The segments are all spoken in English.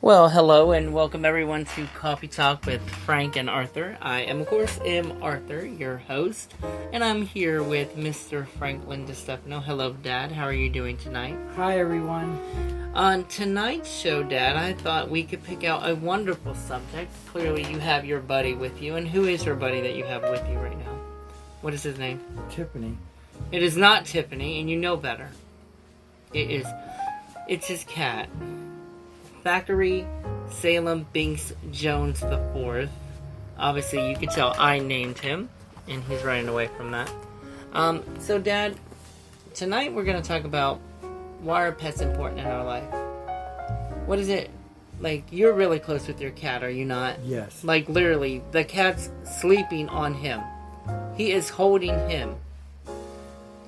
Well, hello and welcome everyone to Coffee Talk with Frank and Arthur. I am, of course, Arthur, your host, and I'm here with Mr. Franklin DeStefano. Hello, Dad. How are you doing tonight? Hi, everyone. On tonight's show, Dad, I thought we could pick out a wonderful subject. Clearly, you have your buddy with you, and who is your buddy that you have with you right now? What is his name? Tiffany. It is not Tiffany, and you know better. It's his cat. Thackeray Salem Binks Jones IV. Obviously, you can tell I named him, and he's running away from that. So, Dad, tonight we're going to talk about why are pets important in our life. What is it? Like, you're really close with your cat, are you not? Yes. Like, literally, the cat's sleeping on him. He is holding him.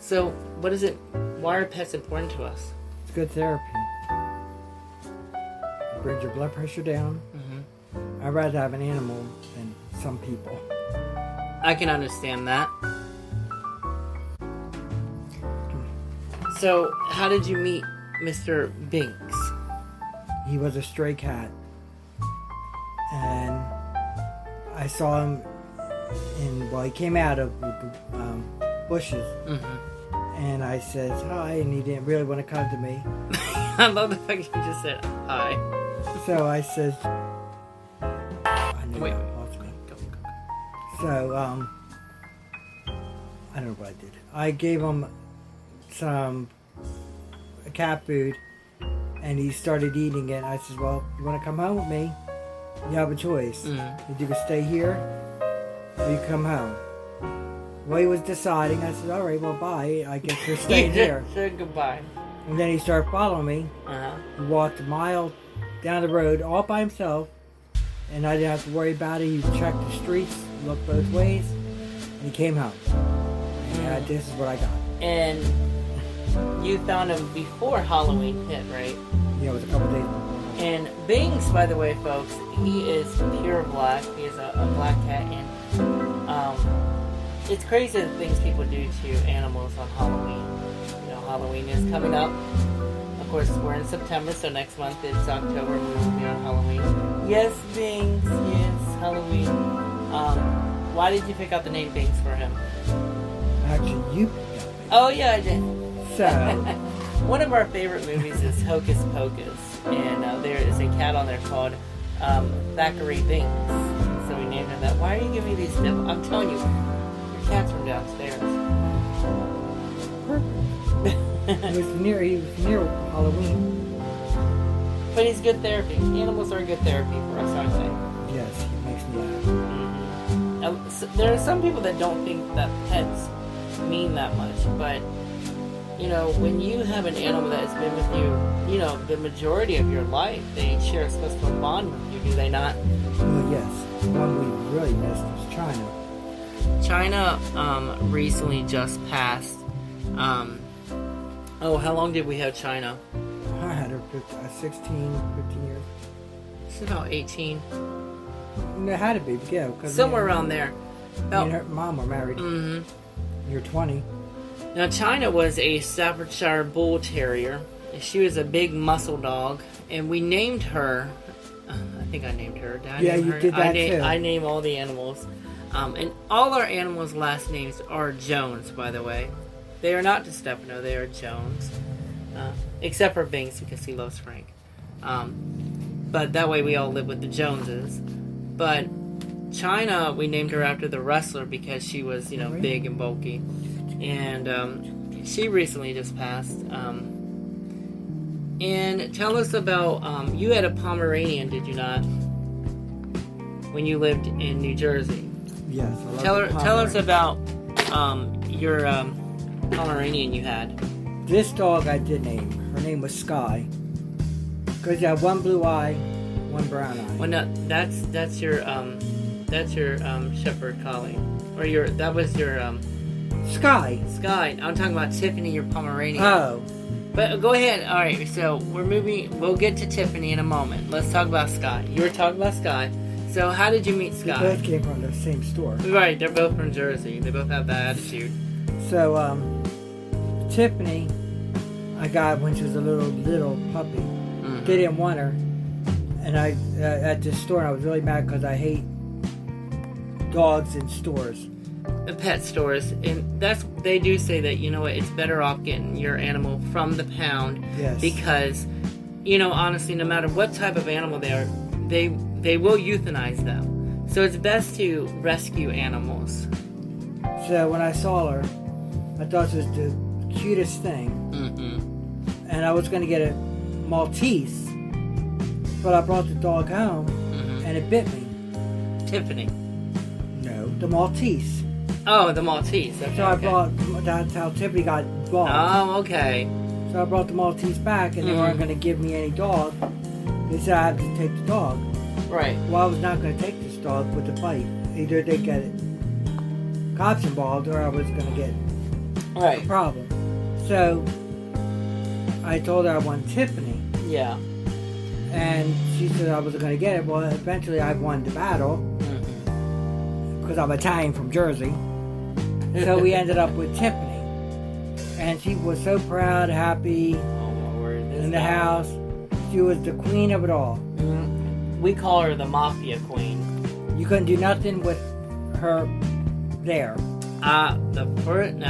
So, what is it? Why are pets important to us? It's good therapy. Brings your blood pressure down. Mm-hmm. I'd rather have an animal than some people. I can understand that. So, how did you meet Mr. Binks? He was a stray cat. And I saw him he came out of the bushes. Mm-hmm. And I said hi, and he didn't really want to come to me. I love the fact you just said hi. So I said, Wait. Go. So, I don't know what I did. I gave him some cat food, and he started eating it. I said, well, you want to come home with me? You have a choice. Mm-hmm. You can stay here, or you come home. Well, he was deciding. I said, all right, well, bye. I guess you're staying here. Said goodbye. And then he started following me. Uh-huh. He walked a mile down the road all by himself, and I didn't have to worry about it. He checked the streets, looked both ways, and he came home. And this is what I got. And you found him before Halloween hit, right? Yeah, it was a couple days before. And Binks, by the way, folks, he is pure black. He is a black cat, and it's crazy the things people do to animals on Halloween. You know, Halloween is coming up. Of course, we're in September, so next month it's October. We will be on Halloween. Yes, Binks. Yes, Halloween. Why did you pick out the name Binks for him? Actually, you picked up. Oh, yeah, I did. So, one of our favorite movies is Hocus Pocus, and there is a cat on there called Thackeray Binks. So we named him that. Why are you giving me these tips? I'm telling you, your cat's from downstairs. he was near Halloween. But he's good therapy. Animals are good therapy for us, aren't they? Yes, he makes me laugh. Mm-hmm. Now, there are some people that don't think that pets mean that much, but you know, when you have an animal that has been with you, you know, the majority of your life, they share a special bond with you, do they not? Well, yes. One we really missed was China. China recently just passed. How long did we have China? I had her 16, 15 years. It's about 18. It had to be, yeah. Somewhere around there. Me and her mom were married. Mm-hmm. You're 20. Now, China was a Staffordshire Bull Terrier. She was a big muscle dog, and we named her. I think I named her. Did You did that too. I name all the animals, and all our animals' last names are Jones. By the way, they are not DeStefano. They are Jones, except for Binks because he loves Frank. But that way we all live with the Joneses. But China, we named her after the wrestler because she was, you know, big and bulky. And she recently just passed. And tell us about, you had a Pomeranian, did you not? When you lived in New Jersey. Yes. Tell us about your Pomeranian you had. This dog I did name. Her name was Sky. Because you have one blue eye, one brown eye. Well, no, that's your Shepherd Collie, or that was your Sky. Sky. I'm talking about Tiffany, your Pomeranian. Oh. But go ahead. All right. So we'll get to Tiffany in a moment. Let's talk about Sky. You were talking about Sky. So how did you meet Sky? They both came from the same store. Right. They're both from Jersey. They both have that attitude. So Tiffany, I got when she was a little puppy. Mm-hmm. They didn't want her, And I at the store, and I was really mad because I hate dogs in stores. The pet stores, and they do say that, you know what, it's better off getting your animal from the pound. Yes. Because, you know, honestly, no matter what type of animal they are, they will euthanize them. So it's best to rescue animals. So when I saw her, I thought it was the cutest thing. Mm-hmm. And I was going to get a Maltese, but I brought the dog home, and it bit me. Tiffany. No, the Maltese. Oh, the Maltese. Okay, So I brought, that's how Tiffany got involved. Oh, okay. So I brought the Maltese back, and they weren't going to give me any dog. They said I had to take the dog. Right. Well, I was not going to take this dog with the fight. Either they get cops involved, or I was going to get a problem. So I told her I want Tiffany. Yeah. And she said I wasn't going to get it. Well, eventually I won the battle because I'm Italian from Jersey. So we ended up with Tiffany. And she was so proud, happy in the house. She was the queen of it all. We call her the Mafia Queen. You couldn't do nothing with her there. Now,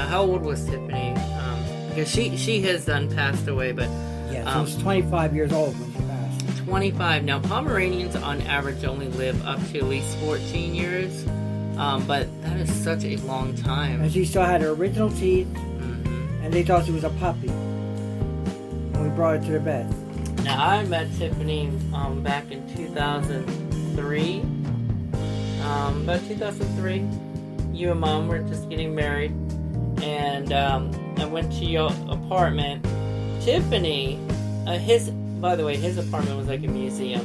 how old was Tiffany? Because she has passed away, but Yeah, she was 25 years old when she passed. 25. Now, Pomeranians on average only live up to at least 14 years, but that is such a long time. And she still had her original teeth, and they thought she was a puppy when we brought her to the vet. Now, I met Tiffany back in 2003. About 2003, you and Mom were just getting married, and I went to your apartment. Tiffany, by the way, his apartment was like a museum,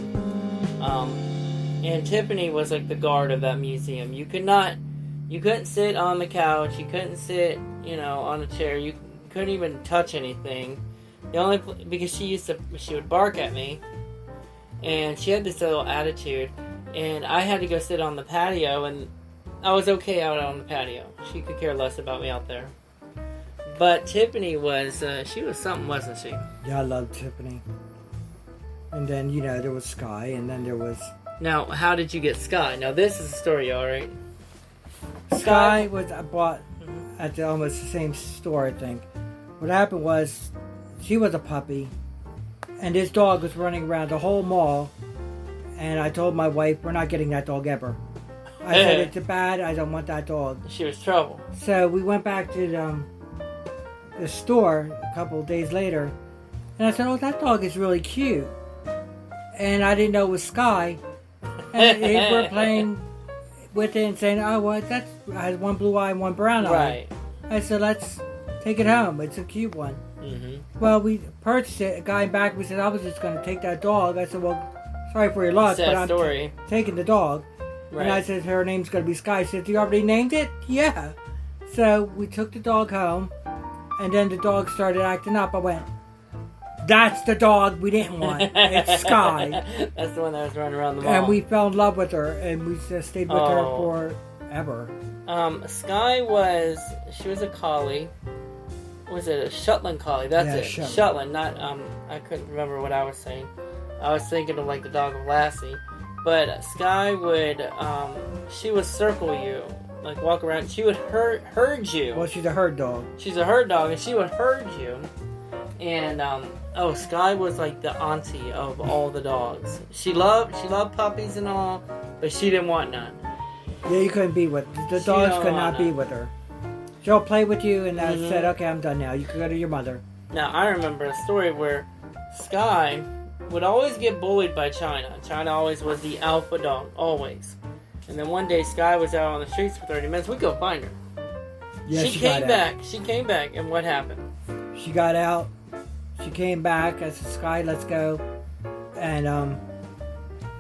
and Tiffany was like the guard of that museum. You couldn't sit on the couch, you couldn't sit, on a chair, you couldn't even touch anything. Because she would bark at me, and she had this little attitude, and I had to go sit on the patio, and I was okay out on the patio. She could care less about me out there. But Tiffany she was something, wasn't she? Yeah, I loved Tiffany. And then, there was Sky, and then there was... Now, how did you get Sky? Now, this is a story, alright? Sky was bought at almost the same store, I think. What happened was, she was a puppy, and this dog was running around the whole mall, and I told my wife, we're not getting that dog ever. I said, it's bad, I don't want that dog. She was trouble. So we went back to the store a couple of days later, and I said, oh, that dog is really cute. And I didn't know it was Sky, and they were playing with it and saying, oh, well, that has one blue eye and one brown eye. Right. I said, let's take it home, it's a cute one. Well, we purchased it. A guy back, we said, I was just going to take that dog. I said, well, sorry for your loss, but I'm taking the dog. Right. And I said, her name's going to be Sky. She said, you already named it? Yeah. So we took the dog home, and then the dog started acting up. I went, that's the dog we didn't want. It's Sky. That's the one that was running around the mall. And we fell in love with her, and we just stayed with her forever. Sky she was a collie. Was it a Shetland collie? That's it. Shetland, not, I couldn't remember what I was saying. I was thinking of like the dog of Lassie. But Sky she would circle you, like walk around. She would herd you. Well, she's a herd dog. She's a herd dog, and she would herd you. And, Sky was like the auntie of all the dogs. She loved puppies and all, but she didn't want none. Yeah, you couldn't be with, the dogs could not be with her. She'll play with you, and I said, okay, I'm done now. You can go to your mother. Now, I remember a story where Sky would always get bullied by China. China always was the alpha dog, always. And then one day, Sky was out on the streets for 30 minutes. We go find her. Yeah, she came back. She came back, and what happened? She got out. She came back. I said, Sky, let's go. And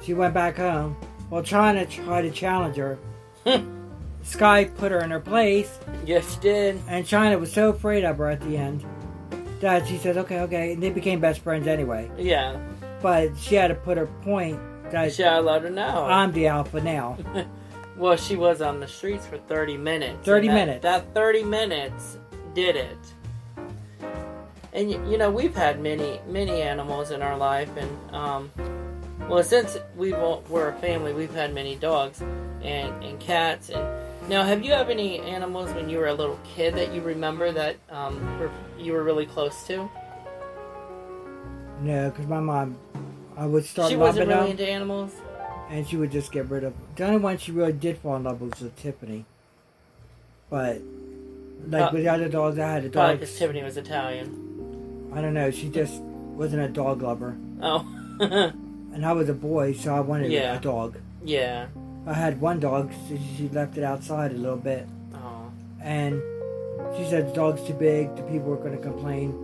she went back home. Well, China tried to challenge her. Sky put her in her place. Yes, she did. And China was so afraid of her at the end that she said, okay. And they became best friends anyway. Yeah. But she had to put her point that she had to let her know. I'm the alpha now. Well, she was on the streets for 30 minutes. 30 minutes. That 30 minutes did it. And, we've had many, many animals in our life. And Well, since we're a family, we've had many dogs and cats. And now, have you had any animals when you were a little kid that you remember that you were really close to? No, because my mom, I would start. She wasn't really into animals, and she would just get rid of. The only one she really did fall in love with was Tiffany. But like with the other dogs, I had a dog. Probably because Tiffany was Italian. I don't know. She just wasn't a dog lover. Oh. And I was a boy, so I wanted a dog. Yeah. I had one dog. She left it outside a little bit. Oh. And she said the dog's too big. The people were going to complain.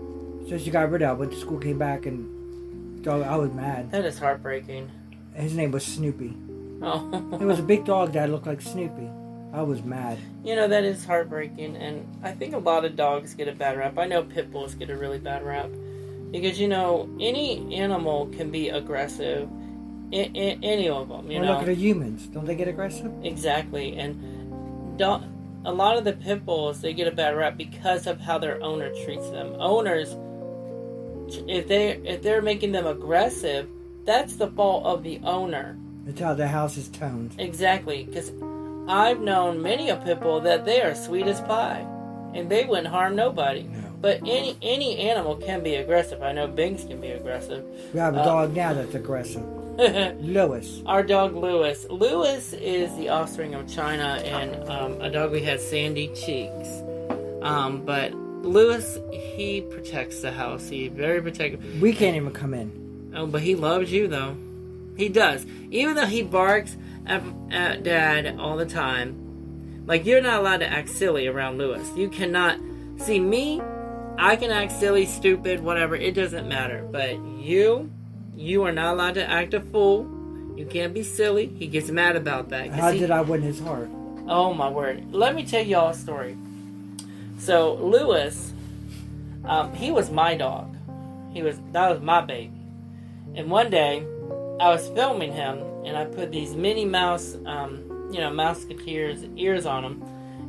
So she got rid of it. Went to school, came back, and dog. I was mad. That is heartbreaking. His name was Snoopy. Oh. It was a big dog that looked like Snoopy. I was mad. You know, that is heartbreaking. And I think a lot of dogs get a bad rap. I know pit bulls get a really bad rap. Because, you know, any animal can be aggressive. Any of them, you know. Look at the humans. Don't they get aggressive? Exactly. And a lot of the pit bulls, they get a bad rap because of how their owner treats them. Owners, if they're making them aggressive, that's the fault of the owner. It's how the house is toned. Exactly. Because I've known many a pit bull that they are sweet as pie. And they wouldn't harm nobody. No. But any animal can be aggressive. I know Bings can be aggressive. We have a dog now that's aggressive. Lewis. Our dog Lewis. Lewis is the offspring of China and a dog we had, Sandy Cheeks. But Lewis, he protects the house. He's very protective. We can't even come in. Oh, but he loves you though. He does. Even though he barks at Dad all the time. Like, you're not allowed to act silly around Lewis. You cannot. See, me, I can act silly, stupid, whatever. It doesn't matter. But you are not allowed to act a fool. You can't be silly. He gets mad about that. How did I win his heart? Oh, my word. Let me tell y'all a story. So, Lewis, he was my dog. That was my baby. And one day, I was filming him, and I put these Minnie Mouse, Mouseketeer's ears on him.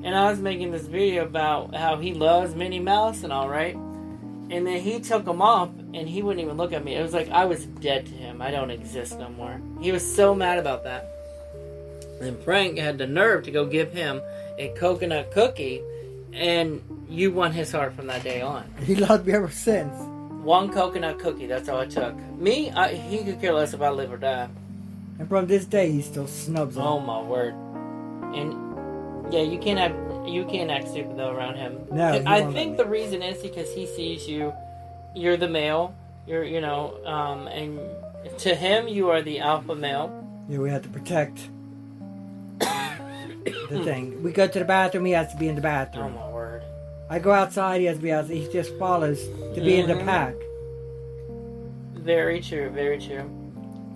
And I was making this video about how he loves Minnie Mouse and all, right? And then he took them off, and he wouldn't even look at me. It was like I was dead to him. I don't exist no more. He was so mad about that. And Frank had the nerve to go give him a coconut cookie, and you won his heart from that day on. He loved me ever since. One coconut cookie, that's all it took. Me, he could care less if I live or die. And from this day, he still snubs him. Oh, my word. And yeah, you can't act stupid though around him. No, I think the reason is because he sees you're the male. And to him you are the alpha male. Yeah, we have to protect the thing. We go to the bathroom, he has to be in the bathroom. Oh my word! I go outside, he has to be outside. He just follows to be in the pack. Very true. Very true.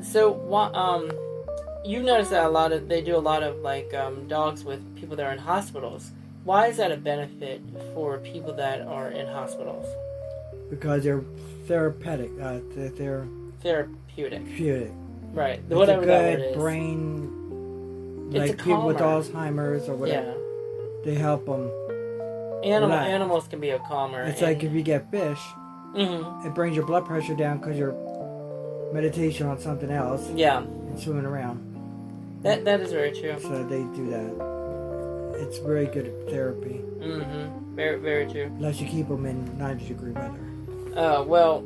So, you notice that they do a lot of like dogs with people that are in hospitals. Why is that a benefit for people that are in hospitals? Because they're therapeutic. They're therapeutic. Right. It's whatever a that word good is. brain. It's like people with Alzheimer's or whatever. Yeah. They help them. Animals can be a calmer. It's like if you get fish, it brings your blood pressure down because you're meditation on something else. Yeah. And swimming around. That is very true. So they do that. It's very good therapy. Mm-hmm. Very, very true. Unless you keep them in 90-degree weather. Well,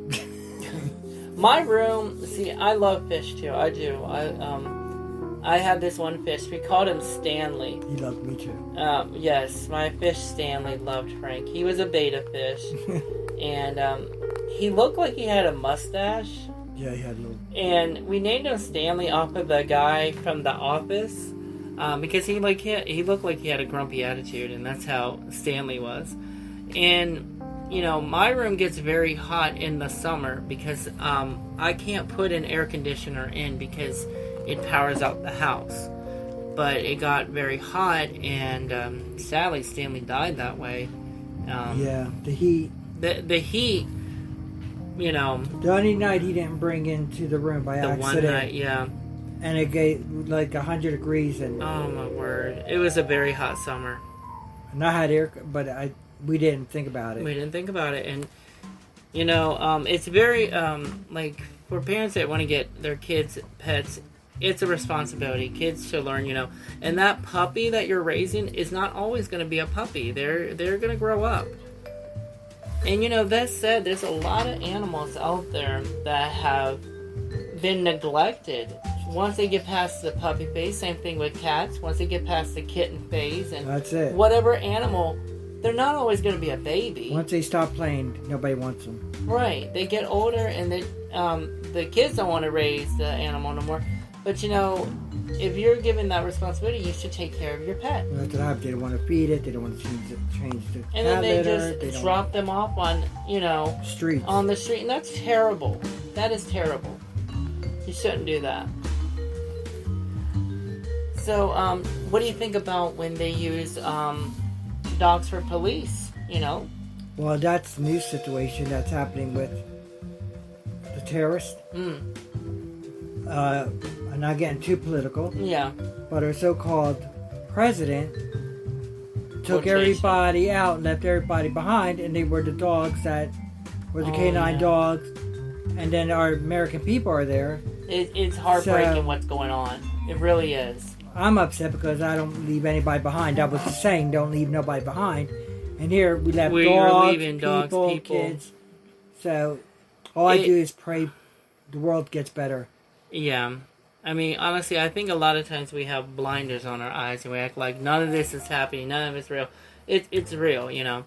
my room. See, I love fish too. I do. I had this one fish. We called him Stanley. He loved me too. Yes, my fish Stanley loved Frank. He was a beta fish, and he looked like he had a mustache. Yeah, he had a little. And we named him Stanley off of the guy from The Office, because he looked like he had a grumpy attitude, and that's how Stanley was. And my room gets very hot in the summer because I can't put an air conditioner in because it powers out the house. But it got very hot, and sadly, Stanley died that way. Yeah, the heat. The heat. The only night he didn't bring into the room by accident. The one night, yeah. And it gave like 100 degrees, and oh my word, it was a very hot summer. And I had air, but we didn't think about it. We didn't think about it, and it's very like for parents that want to get their kids pets, it's a responsibility. Kids should learn, and that puppy that you're raising is not always going to be a puppy. They're going to grow up. And that said, there's a lot of animals out there that have been neglected. Once they get past the puppy phase, same thing with cats. Once they get past the kitten phase, and that's it. Whatever animal, they're not always going to be a baby. Once they stop playing, nobody wants them. Right. They get older, and the kids don't want to raise the animal no more. But if you're given that responsibility, you should take care of your pet. Well, that's what happens. They don't want to feed it. They don't want to change the and then they just drop them off on streets. On the street, and that's terrible. That is terrible. You shouldn't do that. So, what do you think about when they use dogs for police? Well, that's a new situation that's happening with the terrorists. I'm not getting too political. Yeah. But our so-called president took everybody out and left everybody behind, and they were the dogs that were the canine dogs, and then our American people are there. It's heartbreaking what's going on. It really is. I'm upset because I don't leave anybody behind. I was just saying, don't leave nobody behind. And here we left people, kids. So all I do is pray the world gets better. Yeah. I mean, honestly, I think a lot of times we have blinders on our eyes and we act like none of this is happening, none of it's real. It's real,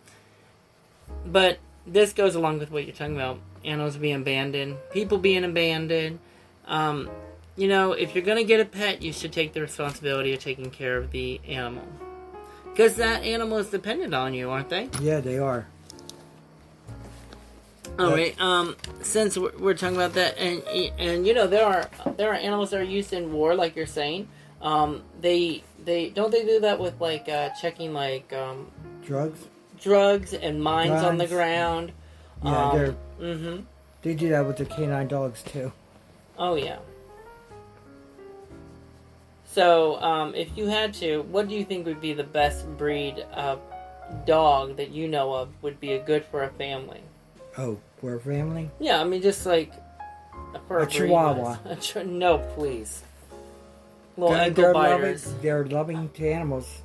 But this goes along with what you're talking about. Animals being abandoned, people being abandoned. If you're going to get a pet, you should take the responsibility of taking care of the animal. Because that animal is dependent on you, aren't they? Yeah, they are. All right. Since we're talking about that, and there are animals that are used in war, like you're saying. They don't they do that with checking drugs and mines on the ground. Yeah, they do that with the canine dogs too. Oh yeah. So, if you had to, what do you think would be the best breed of dog that you know of would be good for a family? Oh, for a family? Yeah, I mean, just like a Chihuahua. No, please. Little ankle biters. They're loving to animals.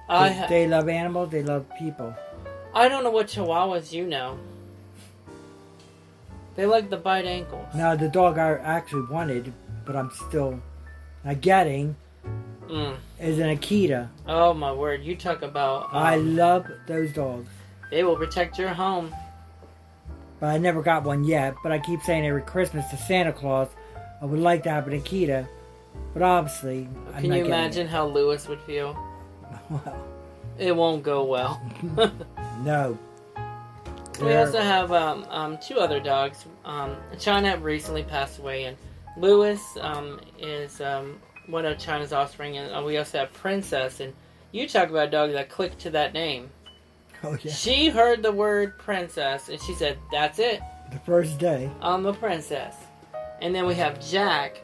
They love animals. They love people. I don't know what Chihuahuas you know. They like to bite ankles. Now, the dog I actually wanted, but I'm still not getting, is an Akita. Oh my word! You talk about. I love those dogs. They will protect your home. But I never got one yet. But I keep saying every Christmas to Santa Claus, I would like to have an Akita. But obviously, can you imagine how Lewis would feel? Well, it won't go well. No. We also have two other dogs. China recently passed away, and Lewis is one of China's offspring, and we also have Princess. And you talk about a dog that clicked to that name. Oh, yeah. She heard the word princess, and she said, "That's it." The first day. I'm a princess. And then we have Jack.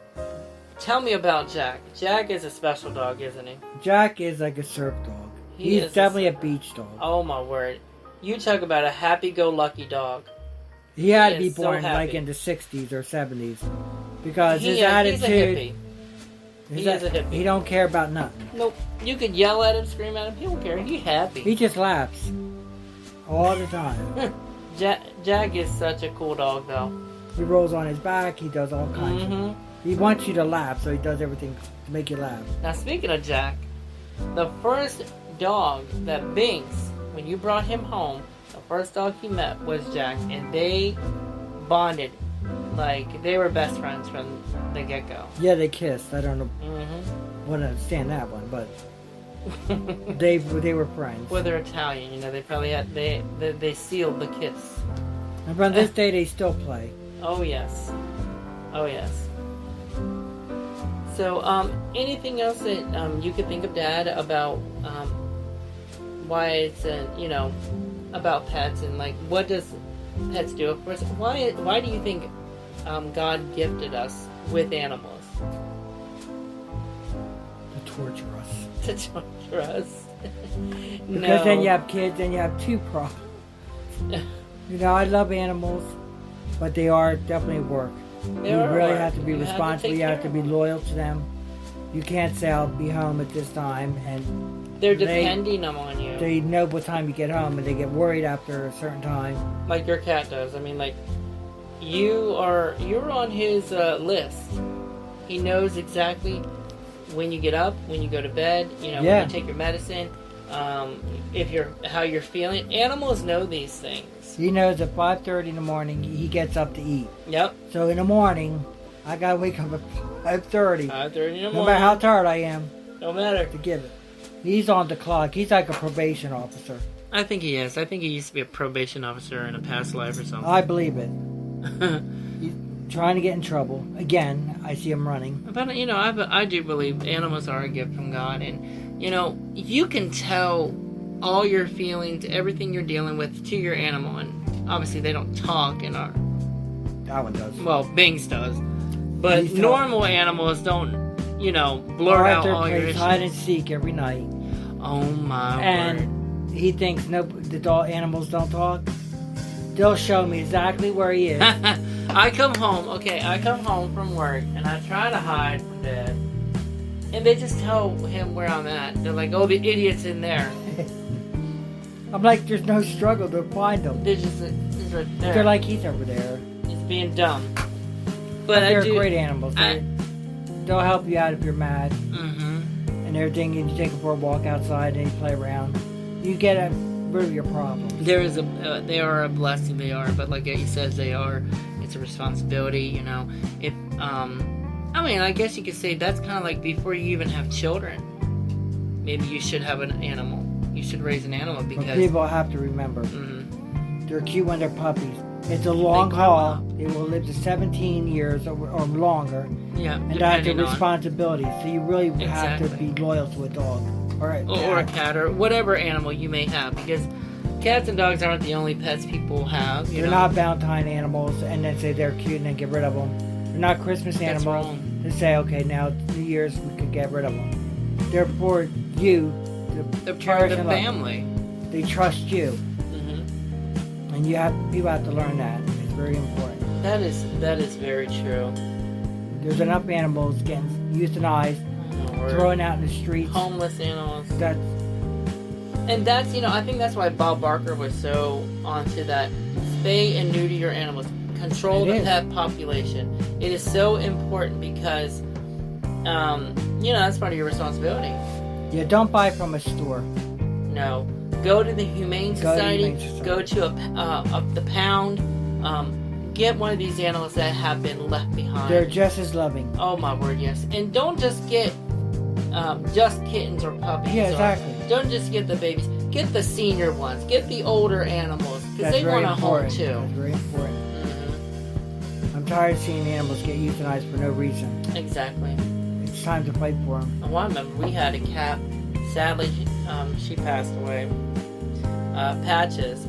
Tell me about Jack. Jack is a special dog, isn't he? Jack is like a surf dog. He's definitely a beach dog. Oh my word! You talk about a happy-go-lucky dog. He had to be born in the 60s or 70s because his attitude. He's a hippie. He don't care about nothing. Nope. You could yell at him, scream at him. He don't care. He's happy. He just laughs all the time. Jack is such a cool dog, though. He rolls on his back. He does all kinds of. He wants you to laugh, so he does everything to make you laugh. Now, speaking of Jack, the first dog that Binks, when you brought him home, the first dog he met was Jack, and they bonded like they were best friends from the get-go. Yeah, they kissed. I don't know. Wouldn't understand that one, but they were friends. Well, they're Italian, they probably had they sealed the kiss. And from this day, they still play. Oh yes, oh yes. So, anything else that you could think of, Dad, about why it's about pets and what does pets do? Of course, why do you think God gifted us with animals? To torture us. To torture us. Because then you have kids and you have two problems. I love animals, but they are definitely work. You really have to be responsible. You have to be loyal to them. You can't say I'll be home at this time, and they're depending on you. They know what time you get home, and they get worried after a certain time. Like your cat does. I mean, like you're on his list. He knows exactly when you get up, when you go to bed. You know, when you take your medicine. How you're feeling. Animals know these things. He knows at 5:30 in the morning he gets up to eat. Yep. So in the morning, I gotta wake up at 5:30. 5:30 in the morning. No matter how tired I am. No matter. To give it. He's on the clock. He's like a probation officer. I think he is. I think he used to be a probation officer in a past life or something. I believe it. He's trying to get in trouble. Again, I see him running. But, you know, I do believe animals are a gift from God. And, you know, you can tell all your feelings, everything you're dealing with to your animal. And obviously they don't talk in our... That one does. Well, Bings does. But normal animals don't, you know, blurt out all your issues. Hide and seek every night. Oh, my word. And he thinks animals don't talk. They'll show me exactly where he is. I come home from work, and I try to hide from Dad. And they just tell him where I'm at. They're like, oh, the idiot's in there. I'm like, there's no struggle to find them. They're just right there. They're like, he's over there. He's being dumb. But they're great animals. They'll help you out if you're mad. Mm-hmm. And everything, and you take them for a walk outside and you play around. You get rid of your problems. They are a blessing, they are. But like he says, they are. It's a responsibility, you know. I mean, I guess you could say that's kind of like before you even have children. Maybe you should have an animal. You should raise an animal because... But people have to remember. They're cute when they're puppies. It's a long haul. They will live to 17 years or longer. Yeah, and that's a responsibility. So you really have to be loyal to a dog. Or a cat or whatever animal you may have. Because cats and dogs aren't the only pets people have. They're not Valentine animals and then say they're cute and then get rid of them. They're not Christmas animals to say, okay, now 2 years we could get rid of them. They're for you. They're part of the family. They trust you. Mm-hmm. And people have to learn that. It's very important. That is very true. There's enough animals getting euthanized, thrown out in the streets. Homeless animals. That's, you know, I think that's why Bob Barker was so onto that. Spay and neuter your animals. Control the pet population. It is so important because, you know, that's part of your responsibility. Yeah, don't buy from a store. No. Go to the Humane Society. Go to the pound. Get one of these animals that have been left behind. They're just as loving. Oh, my word, yes. And don't just get just kittens or puppies. Yeah, exactly. Don't just get the babies. Get the senior ones. Get the older animals. Because they want a home, too. That's very important. Mm-hmm. I'm tired of seeing animals get euthanized for no reason. Exactly. It's time to fight for them. Oh, I remember we had a cat. Sadly, she passed away. Patches.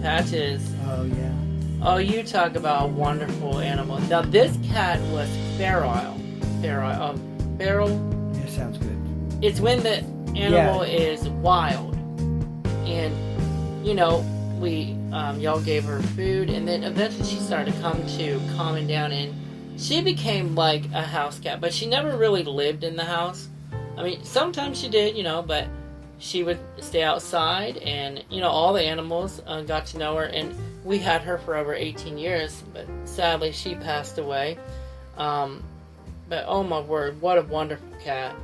Oh, yeah. Oh, you talk about a wonderful animal. Now, this cat was feral. Yeah, sounds good. It's when the animal is wild. And, you know, y'all gave her food, and then eventually she started to come to calming down, and she became like a house cat, but she never really lived in the house. I mean, sometimes she did, you know, but she would stay outside, and, you know, all the animals got to know her, and we had her for over 18 years, but sadly she passed away. But oh my word, what a wonderful cat.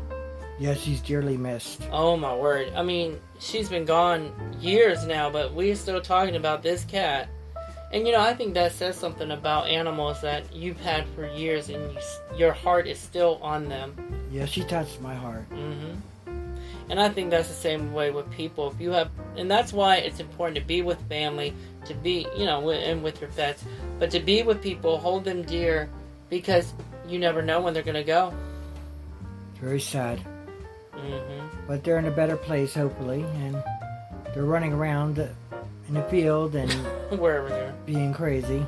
Yeah, she's dearly missed. Oh my word. I mean, she's been gone years now, but we're still talking about this cat. And, you know, I think that says something about animals that you've had for years, and your heart is still on them. Yeah, she touched my heart. Mm-hmm. And I think that's the same way with people. If you have, and that's why it's important to be with family, to be, you know, and with your pets, but to be with people, hold them dear, because you never know when they're going to go. It's very sad. Mm-hmm. But they're in a better place, hopefully, and they're running around in the field and wherever they're being crazy.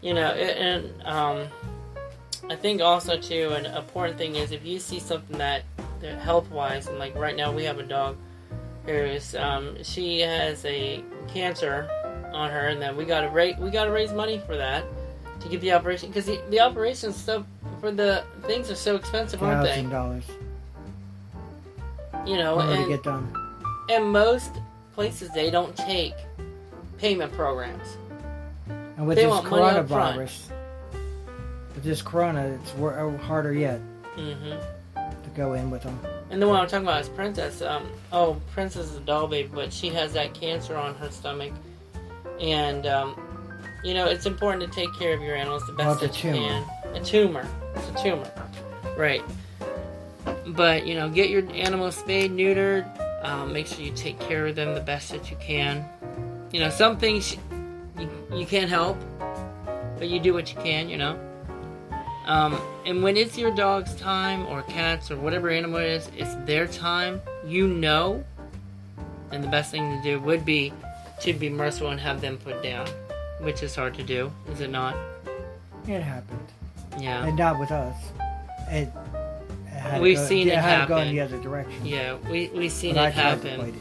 You know, and I think also too, an important thing is if you see something that health-wise, and like right now we have a dog who's she has a cancer on her, and then we gotta raise money for that. to get the operation, because the operation stuff for the things are so expensive, aren't they? $1,000. You know, to get done. And most places they don't take payment programs. And with this coronavirus, with this corona, it's harder yet to go in with them. And the one I'm talking about is Princess. Princess is a doll baby, but she has that cancer on her stomach. And, you know, it's important to take care of your animals the best that you can. A tumor. It's a tumor. Right. But, you know, get your animals spayed, neutered. Make sure you take care of them the best that you can. You know, some things you can't help, but you do what you can, you know. And when it's your dog's time, or cat's, or whatever animal it is, it's their time, you know. And the best thing to do would be to be merciful and have them put down, which is hard to do, is it not? It happened. Yeah. And not with us. We've seen it happen. It had to go in the other direction. Yeah, we've seen it happen.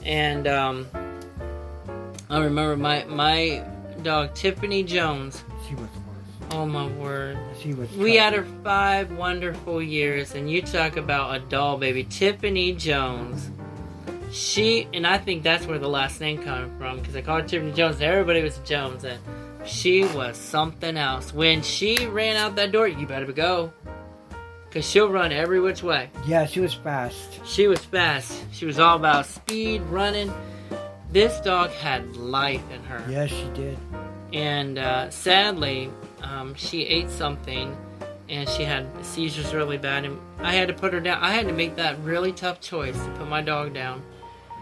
And I remember my dog Tiffany Jones. She was the worst. Oh my word. She was. We had her 5 wonderful years, and you talk about a doll baby, Tiffany Jones. And I think that's where the last name came from, because I called her Tiffany Jones, and everybody was Jones, and she was something else. When she ran out that door, you better go. Because she'll run every which way. Yeah, she was fast. She was fast. She was all about speed, running. This dog had life in her. Yes, she did. And sadly, she ate something, and she had seizures really bad. And I had to put her down. I had to make that really tough choice to put my dog down.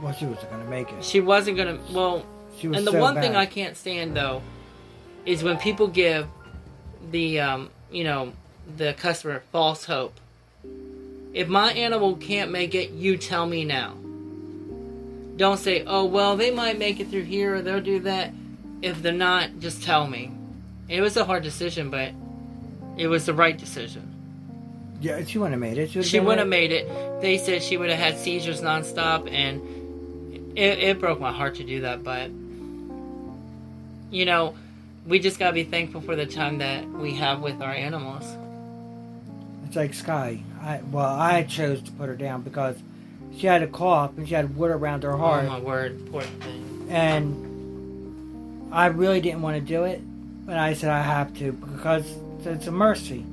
Well, she wasn't going to make it. She wasn't going to. Well, she was and the so one bad. thing I can't stand, though, is when people give the, the customer false hope. If my animal can't make it, you tell me now. Don't say, oh, well, they might make it through here, or they'll do that. If they're not, just tell me. It was a hard decision, but it was the right decision. Yeah, she wouldn't have made it. She wouldn't have made it. They said she would have had seizures nonstop, and it broke my heart to do that, but, you know, we just got to be thankful for the time that we have with our animals. It's like Sky. I chose to put her down because she had a cough and she had wood around her heart. Oh my word, poor thing. And I really didn't want to do it, but I said I have to because it's a mercy.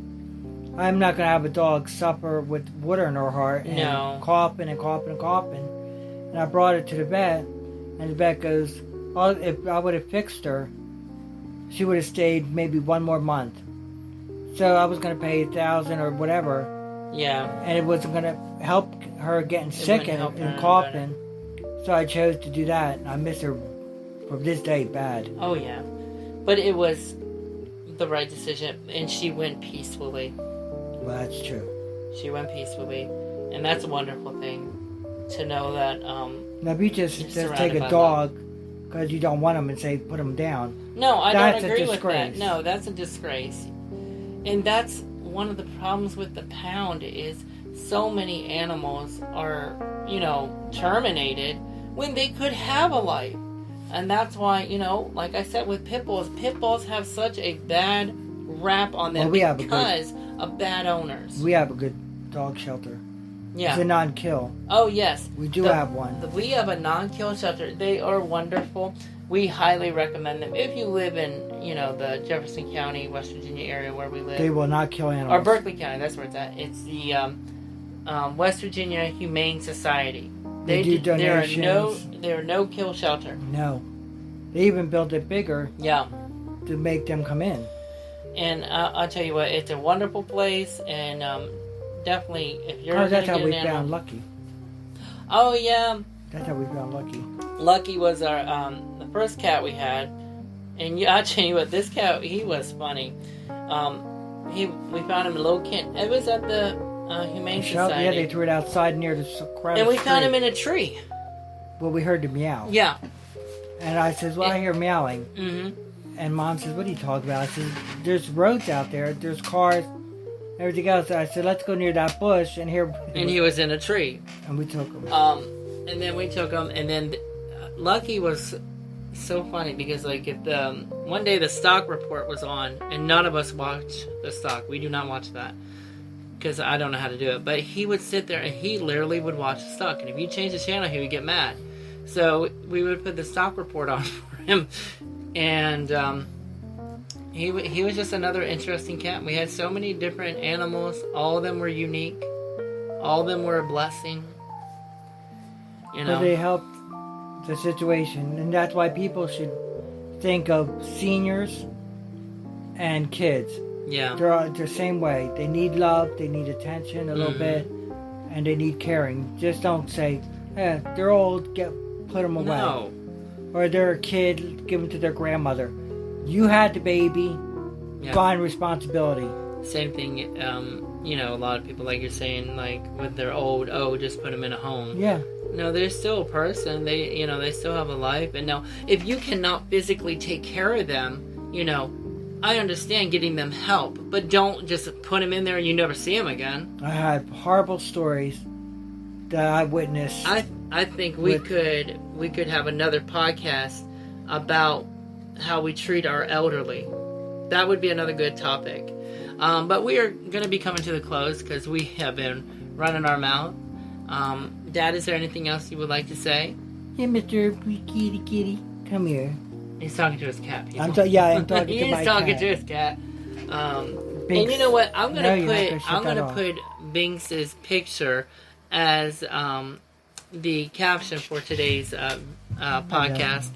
I'm not going to have a dog suffer with water in her heart and coughing and coughing and coughing. And I brought her to the vet, and the vet goes, oh, if I would have fixed her, she would have stayed maybe 1 more month. So I was going to pay $1,000 or whatever. Yeah. And it wasn't going to help her getting sick and coughing. So I chose to do that. And I miss her from this day bad. Oh, yeah. But it was the right decision. And she went peacefully. Well, that's true. She went peacefully. And that's a wonderful thing to know that. Now, if you just take a dog because you don't want them and say put them down. No, I don't agree with that. No, that's a disgrace. And that's one of the problems with the pound is so many animals are, terminated when they could have a life. And that's why, like I said with pit bulls have such a bad rap on them because of bad owners. We have a good dog shelter. Yeah. It's a non-kill. Oh, yes. We do have one. We have a non-kill shelter. They are wonderful. We highly recommend them. If you live in, the Jefferson County, West Virginia area where we live. They will not kill animals. Or Berkeley County, that's where it's at. It's the West Virginia Humane Society. They do donations. There are no kill shelter. No. They even built it bigger. Yeah. To make them come in. And I'll tell you what, it's a wonderful place, and definitely, if you're that's how we found Lucky. Oh, yeah. That's how we found Lucky. Lucky was our the first cat we had, and I'll tell you what, this cat, he was funny. We found him in Low Kent. It was at the Humane Society. Yeah, they threw it outside near the crowd. And we found him in a tree. Well, we heard the meow. Yeah. And I says, well, I hear meowing. Mm-hmm. And Mom says, what are you talking about? I said, there's roads out there. There's cars, everything else. I said, let's go near that bush. And he was in a tree. And we took him. And then we took him. And then Lucky was so funny because like if one day the stock report was on and none of us watch the stock. We do not watch that because I don't know how to do it. But he would sit there and he literally would watch the stock. And if you change the channel, he would get mad. So we would put the stock report on for him, and he was just another interesting cat. We had so many different animals. All of them were unique. All of them were a blessing. You know, but they helped the situation, and that's why people should think of seniors and kids. Yeah, they're the same way. They need love. They need attention a little bit, and they need caring. Just don't say, they're old. Put them away. No. Or they're a kid, give them to their grandmother. You had the baby, find responsibility. Same thing, you know, a lot of people, like you're saying, like, with their old, just put them in a home. Yeah. No, they're still a person. They, you know, they still have a life. And now, if you cannot physically take care of them, you know, I understand getting them help. But don't just put them in there and you never see them again. I have horrible stories that I witnessed. I think we could have another podcast about how we treat our elderly. That would be another good topic. But we are going to be coming to the close because we have been running our mouth. Dad, is there anything else you would like to say? Yeah, Mr. Kitty, come here. He's talking to his cat. I'm talking to my cat. He's talking to his cat. And you know what? I'm gonna put Binks's picture as the caption for today's podcast.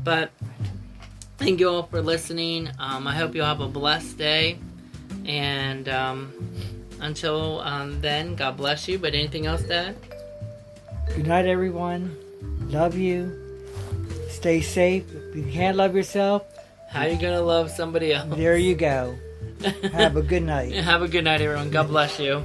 But thank you all for listening. I hope you'll have a blessed day. And until then, God bless you. But anything else, Dad? Good night, everyone. Love you. Stay safe. If you can't love yourself, how are you going to love somebody else? There you go. Have a good night. Have a good night, everyone. God bless you.